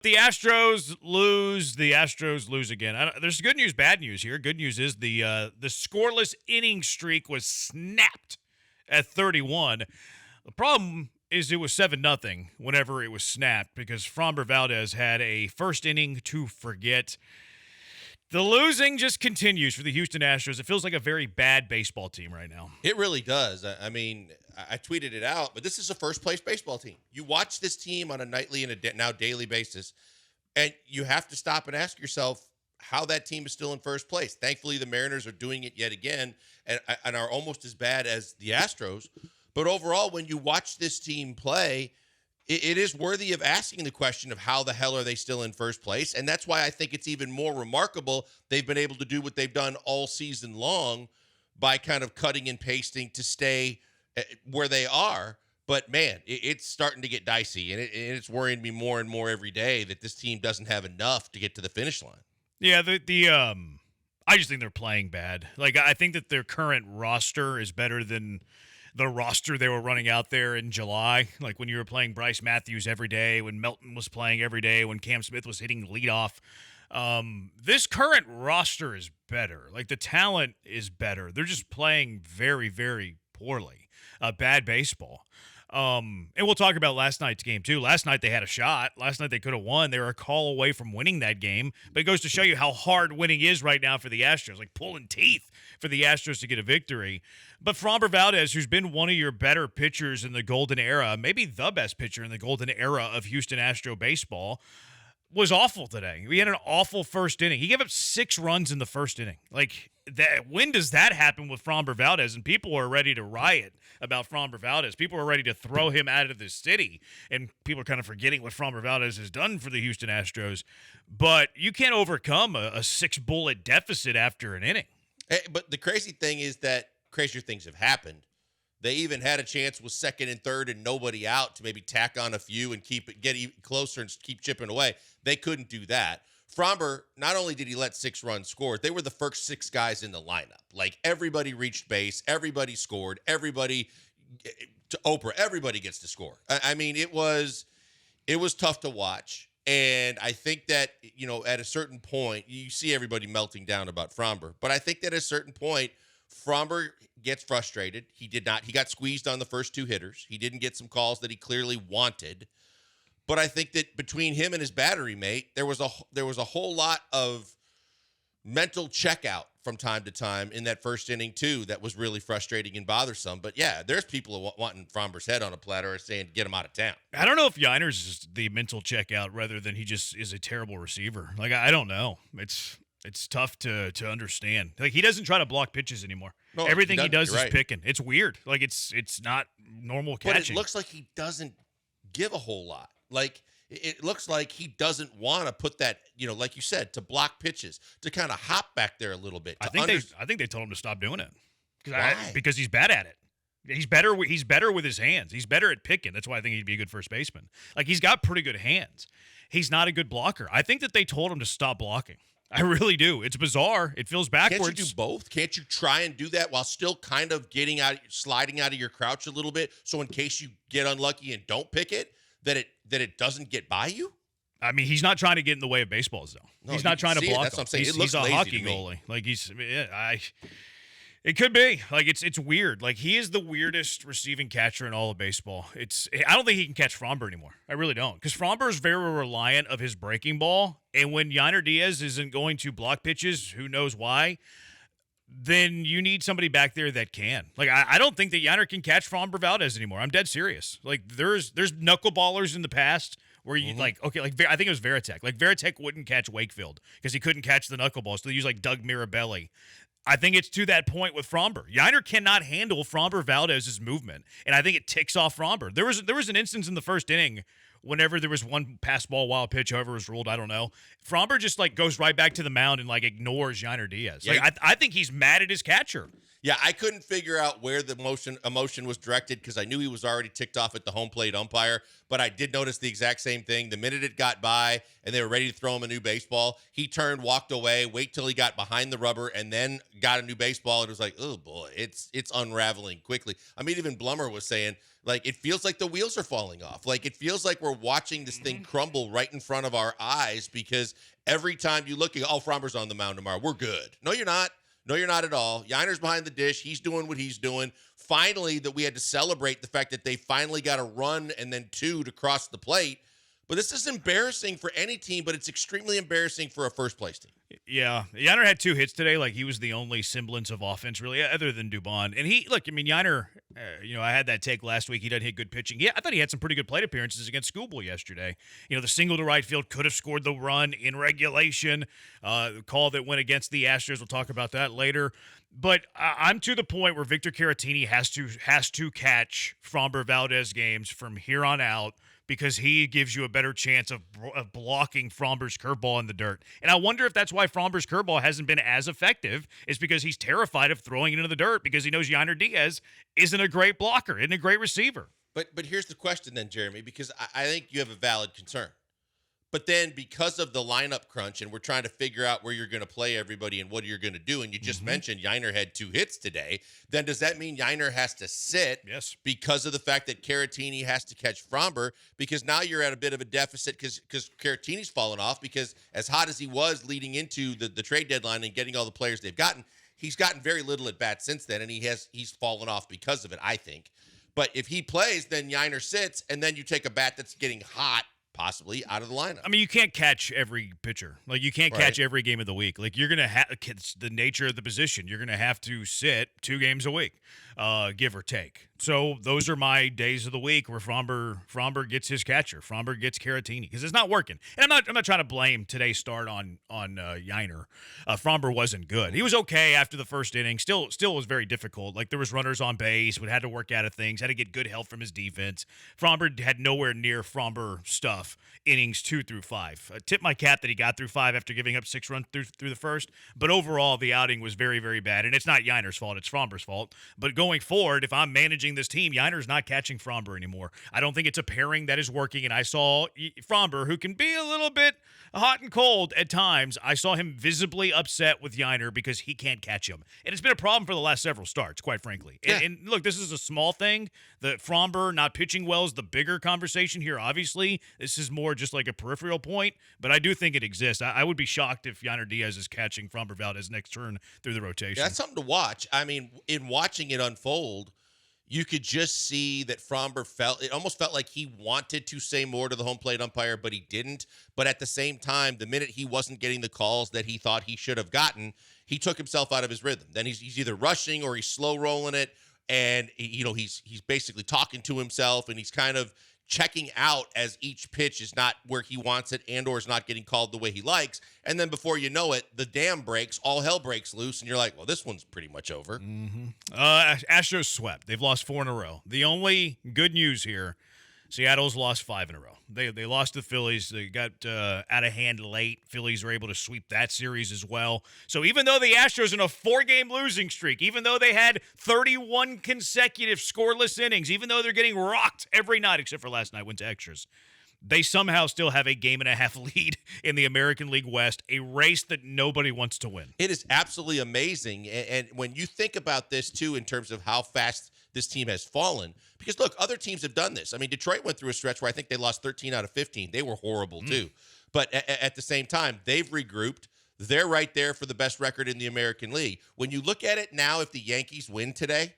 The Astros lose. The Astros lose again. There's good news, bad news here. Good news is the scoreless inning streak was snapped at 31. The problem is it was 7-0 whenever it was snapped because Framber Valdez had a first inning to forget. The losing just continues for the Houston Astros. It feels like a very bad baseball team right now. It really does. I mean, I tweeted it out, but this is a first-place baseball team. You watch this team on a nightly and now daily basis, and you have to stop and ask yourself how that team is still in first place. Thankfully, the Mariners are doing it yet again and are almost as bad as the Astros. But overall, when you watch this team play, it is worthy of asking the question of how the hell are they still in first place? And that's why I think it's even more remarkable they've been able to do what they've done all season long by kind of cutting and pasting to stay where they are. But, man, it's starting to get dicey, and it's worrying me more and more every day that this team doesn't have enough to get to the finish line. Yeah, I just think they're playing bad. Like, I think that their current roster is better than the roster they were running out there in July, like when you were playing Bryce Matthews every day, when Melton was playing every day, when Cam Smith was hitting leadoff. This current roster is better. Like, the talent is better. They're just playing very, very poorly. Bad baseball. And we'll talk about last night's game, too. Last night they had a shot. Last night they could have won. They were a call away from winning that game. But it goes to show you how hard winning is right now for the Astros, like pulling teeth for the Astros to get a victory. But Framber Valdez, who's been one of your better pitchers in the golden era, maybe the best pitcher in the golden era of Houston Astro baseball, was awful today. We had an awful first inning. He gave up 6 runs in the first inning. Like, when does that happen with Framber Valdez? And people are ready to riot about Framber Valdez. People are ready to throw him out of the city. And people are kind of forgetting what Framber Valdez has done for the Houston Astros. But you can't overcome a 6-bullet deficit after an inning. But the crazy thing is that crazier things have happened. They even had a chance with second and third and nobody out to maybe tack on a few and get even closer and keep chipping away. They couldn't do that. Framber, not only did he let 6 runs scored, they were the first 6 guys in the lineup. Like, everybody reached base, everybody scored, everybody to Oprah, everybody gets to score. I mean, it was tough to watch. And I think that, at a certain point, you see everybody melting down about Framber. But I think that at a certain point, Framber gets frustrated. He got squeezed on the first 2 hitters. He didn't get some calls that he clearly wanted. But I think that between him and his battery mate, there was a whole lot of mental checkout from time to time in that first inning too that was really frustrating and bothersome. But yeah, there's people wanting Framber's head on a platter and saying get him out of town. I don't know if Yiner's is the mental checkout rather than he just is a terrible receiver. Like, I don't know. It's tough to understand. Like, he doesn't try to block pitches anymore. No, everything he does is right. Picking. It's weird. Like, it's not normal catching. But it looks like he doesn't give a whole lot. Like, it looks like he doesn't want to put that, like you said, to block pitches, to kind of hop back there a little bit. I think they told him to stop doing it. Why? Because he's bad at it. He's better with his hands. He's better at picking. That's why I think he'd be a good first baseman. Like, he's got pretty good hands. He's not a good blocker. I think that they told him to stop blocking. I really do. It's bizarre. It feels backwards. Can't you do both? Can't you try and do that while still kind of sliding out of your crouch a little bit, so in case you get unlucky and don't pick it, that it doesn't get by you? I mean, he's not trying to get in the way of baseballs, though. No, he's not trying to block. That's what I'm saying. He's a hockey goalie. Like, it could be. Like, it's weird. Like, he is the weirdest receiving catcher in all of baseball. I don't think he can catch Framber anymore. I really don't. Because Framber is very reliant of his breaking ball. And when Yainer Diaz isn't going to block pitches, who knows why, then you need somebody back there that can. Like, I don't think that Yainer can catch Framber Valdez anymore. I'm dead serious. Like, there's knuckleballers in the past where you I think it was Veritek. Like, Veritek wouldn't catch Wakefield because he couldn't catch the knuckleball. So they use like Doug Mirabelli. I think it's to that point with Framber. Yainer cannot handle Framber Valdez's movement, and I think it ticks off Framber. There was an instance in the first inning whenever there was one pass ball wild pitch, however it was ruled, I don't know. Framber just like goes right back to the mound and like ignores Yainer Diaz. Yeah, like I think he's mad at his catcher. Yeah, I couldn't figure out where the emotion was directed because I knew he was already ticked off at the home plate umpire, but I did notice the exact same thing. The minute it got by and they were ready to throw him a new baseball, he turned, walked away, wait till he got behind the rubber, and then got a new baseball. And it was like, oh boy, it's unraveling quickly. I mean, even Blummer was saying Like, it feels like the wheels are falling off. Like, it feels like we're watching this thing crumble right in front of our eyes, because every time you look at, Framber's on the mound tomorrow, we're good. No, you're not. No, you're not at all. Yiner's behind the dish. He's doing what he's doing. Finally, that we had to celebrate the fact that they finally got a run and then two to cross the plate. But this is embarrassing for any team, but it's extremely embarrassing for a first-place team. Yeah, Yiner had 2 hits today. Like, he was the only semblance of offense, really, other than Dubon. And Yiner, I had that take last week. He doesn't hit good pitching. Yeah, I thought he had some pretty good plate appearances against Schoolboy yesterday. The single to right field could have scored the run in regulation. The call that went against the Astros, we'll talk about that later. But I'm to the point where Victor Caratini has to catch Framber Valdez games from here on out, because he gives you a better chance of blocking Framber's curveball in the dirt. And I wonder if that's why Framber's curveball hasn't been as effective, is because he's terrified of throwing it into the dirt, because he knows Yiner Diaz isn't a great blocker, isn't a great receiver. But here's the question then, Jeremy, because I think you have a valid concern. But then, because of the lineup crunch, and we're trying to figure out where you're going to play everybody and what you're going to do, and you just mentioned Yiner had 2 hits today, then does that mean Yiner has to sit? Yes. Because of the fact that Caratini has to catch Framber? Because now you're at a bit of a deficit, because Caratini's fallen off, because as hot as he was leading into the trade deadline and getting all the players they've gotten, he's gotten very little at bat since then, and he's fallen off because of it, I think. But if he plays, then Yiner sits, and then you take a bat that's getting hot, possibly out of the lineup. I mean, you can't catch every pitcher. Like, you can't catch every game of the week. Like, you're going to have, it's the nature of the position. You're going to have to sit 2 games a week, give or take. So those are my days of the week where Framber gets his catcher. Framber gets Caratini, because it's not working. And I'm not trying to blame today's start on Yiner. Framber wasn't good. He was okay after the first inning. Still was very difficult. Like, there was runners on base, but had to work out of things, had to get good help from his defense. Framber had nowhere near Framber stuff innings 2 through 5. Tip my cap that he got through 5 after giving up 6 runs through the first. But overall, the outing was very, very bad. And it's not Yiner's fault. It's Framber's fault. But going forward, if I'm managing this team, Yiner's not catching Framber anymore. I don't think it's a pairing that is working. And I saw Framber, who can be a little bit hot and cold at times, I saw him visibly upset with Yiner because he can't catch him. And it's been a problem for the last several starts, quite frankly. Yeah. And look, this is a small thing. The Framber not pitching well is the bigger conversation here, obviously. This is more just like a peripheral point, but I do think it exists. I would be shocked if Yiner Diaz is catching Framber Valdez next turn through the rotation. Yeah, that's something to watch. I mean, in watching it unfold, you could just see that Framber it almost felt like he wanted to say more to the home plate umpire, but he didn't. But at the same time, the minute he wasn't getting the calls that he thought he should have gotten, he took himself out of his rhythm. Then he's either rushing or he's slow rolling it. And, he's basically talking to himself, and he's kind of checking out as each pitch is not where he wants it and or is not getting called the way he likes. And then before you know it, the dam breaks, all hell breaks loose, and you're like, well, this one's pretty much over. Astros swept. They've lost 4 in a row. The only good news here, Seattle's lost 5 in a row. They lost to the Phillies. They got out of hand late. Phillies were able to sweep that series as well. So even though the Astros in a 4-game losing streak, even though they had 31 consecutive scoreless innings, even though they're getting rocked every night except for last night, went to extras, they somehow still have a 1.5 lead in the American League West, a race that nobody wants to win. It is absolutely amazing. And when you think about this, too, in terms of how fast this team has fallen, because, look, other teams have done this. I mean, Detroit went through a stretch where I think they lost 13 out of 15. They were horrible, too. But at the same time, they've regrouped. They're right there for the best record in the American League. When you look at it now, if the Yankees win today,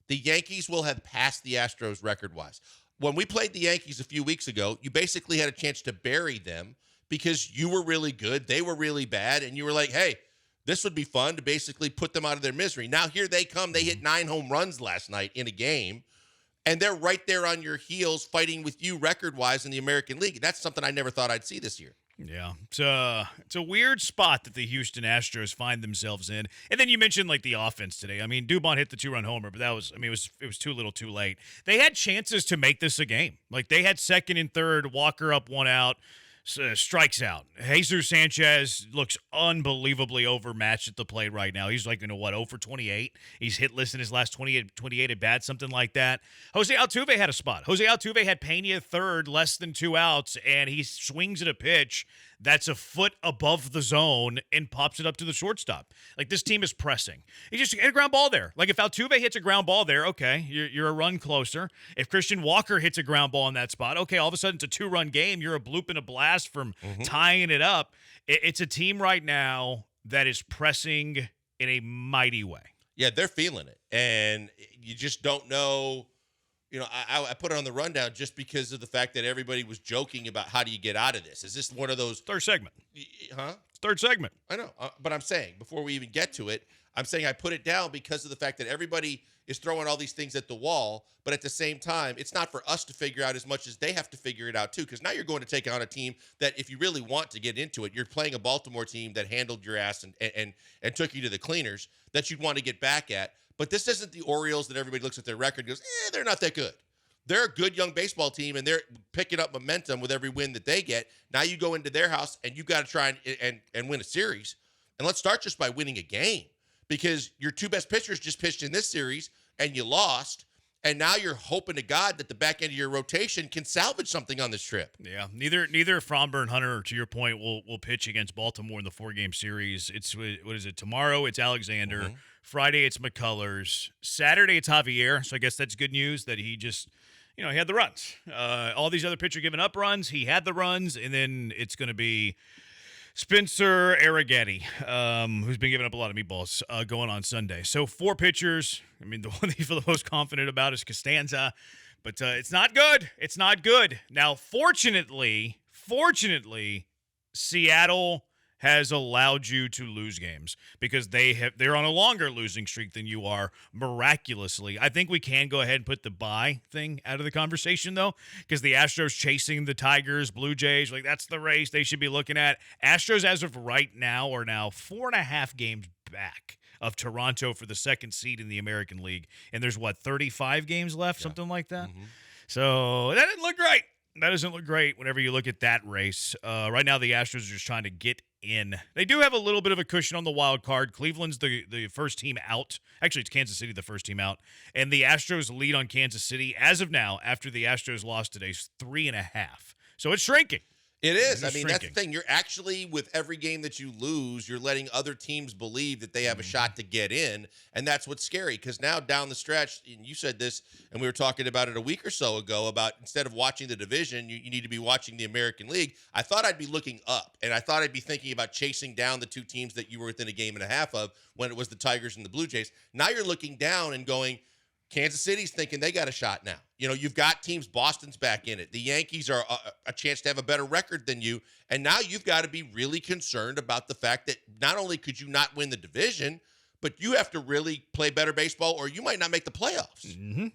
the Yankees will have passed the Astros record-wise. When we played the Yankees a few weeks ago, you basically had a chance to bury them because you were really good, they were really bad, and you were like, hey, this would be fun to basically put them out of their misery. Now here they come. They hit 9 home runs last night in a game, and they're right there on your heels fighting with you record-wise in the American League. That's something I never thought I'd see this year. Yeah, it's a weird spot that the Houston Astros find themselves in. And then you mentioned like the offense today. I mean, Dubon hit the 2-run homer, but it was too little, too late. They had chances to make this a game. Like they had second and third, Walker up 1 out, strikes out. Jesus Sanchez looks unbelievably overmatched at the plate right now. He's like, 0 for 28. He's hitless in his last 28 at bats, something like that. Jose Altuve had a spot. Jose Altuve had Pena third, less than 2 outs, and he swings at a pitch that's a foot above the zone and pops it up to the shortstop. Like, this team is pressing. You just hit a ground ball there. Like, if Altuve hits a ground ball there, okay, you're a run closer. If Christian Walker hits a ground ball in that spot, okay, all of a sudden it's a 2-run game. You're a bloop and a blast from tying it up. It's a team right now that is pressing in a mighty way. Yeah, they're feeling it. And you just don't know. You know, I put it on the rundown just because of the fact that everybody was joking about how do you get out of this. Is this one of those Third segment? Huh? Third segment. I know, but I'm saying before we even get to it, I'm saying I put it down because of the fact that everybody is throwing all these things at the wall, but at the same time, it's not for us to figure out as much as they have to figure it out too. Because now you're going to take on a team that, if you really want to get into it, you're playing a Baltimore team that handled your ass and took you to the cleaners that you'd want to get back at. But this isn't the Orioles that everybody looks at their record and goes, they're not that good. They're a good young baseball team, and they're picking up momentum with every win that they get. Now you go into their house, and you've got to try and win a series. And let's start just by winning a game, because your two best pitchers just pitched in this series, and you lost. And now you're hoping to God that the back end of your rotation can salvage something on this trip. Yeah, neither Framber and Hunter, to your point, will pitch against Baltimore in the 4-game series. It's, what is it, tomorrow it's Alexander. Friday it's McCullers. Saturday it's Javier, so I guess that's good news that he just, he had the runs. All these other pitchers giving up runs, he had the runs, and then it's going to be Spencer Arrighetti, who's been giving up a lot of meatballs, going on Sunday. So 4 pitchers. I mean, the one that you feel the most confident about is Costanza, but it's not good. It's not good. Now, fortunately, Seattle has allowed you to lose games because they're on a longer losing streak than you are, miraculously. I think we can go ahead and put the bye thing out of the conversation, though, because the Astros chasing the Tigers, Blue Jays, like, that's the race they should be looking at. Astros, as of right now, are now 4.5 games back of Toronto for the second seed in the American League. And there's, 35 games left, something like that? So that didn't look great. That doesn't look great whenever you look at that race. Right now, the Astros are just trying to get in. They do have a little bit of a cushion on the wild card. Cleveland's the first team out. Actually, it's Kansas City the first team out. And the Astros lead on Kansas City as of now, after the Astros lost today, is 3.5. So it's shrinking. It is. I mean, that's the thing. You're actually, with every game that you lose, you're letting other teams believe that they have a shot to get in, and that's what's scary, because now down the stretch, and you said this, and we were talking about it a week or so ago, about instead of watching the division, you need to be watching the American League. I thought I'd be looking up, and I thought I'd be thinking about chasing down the 2 teams that you were within a game and a half of when it was the Tigers and the Blue Jays. Now you're looking down and going, Kansas City's thinking they got a shot now. You've got teams, Boston's back in it. The Yankees are a chance to have a better record than you. And now you've got to be really concerned about the fact that not only could you not win the division, but you have to really play better baseball, or you might not make the playoffs.